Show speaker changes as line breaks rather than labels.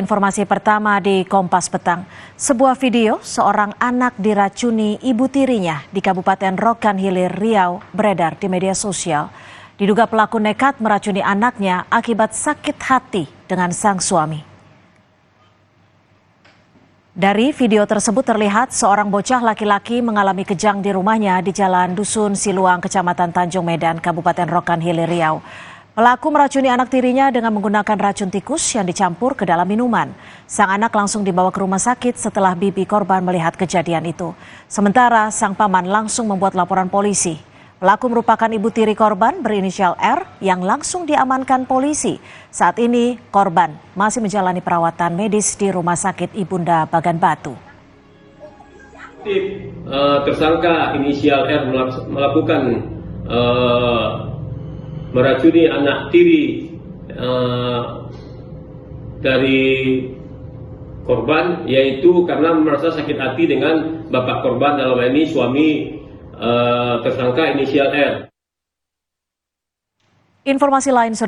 informasi pertama di Kompas Petang. Sebuah video seorang anak diracuni ibu tirinya di Kabupaten Rokan Hilir, Riau beredar di media sosial. Diduga pelaku nekat meracuni anaknya akibat sakit hati dengan sang suami. Dari video tersebut terlihat seorang bocah laki-laki mengalami kejang di rumahnya di Jalan Dusun Siluang, Kecamatan Tanjung Medan, Kabupaten Rokan Hilir, Riau. Pelaku meracuni anak tirinya dengan menggunakan racun tikus yang dicampur ke dalam minuman. Sang anak langsung dibawa ke rumah sakit setelah bibi korban melihat kejadian itu. Sementara sang paman langsung membuat laporan polisi. Pelaku merupakan ibu tiri korban berinisial R yang langsung diamankan polisi. Saat ini korban masih menjalani perawatan medis di Rumah Sakit Ibunda Bagan Batu.
Tersangka inisial R melakukan meracuni anak tiri dari korban, yaitu karena merasa sakit hati dengan bapak korban, dalam hal ini suami tersangka inisial R.
Informasi lain.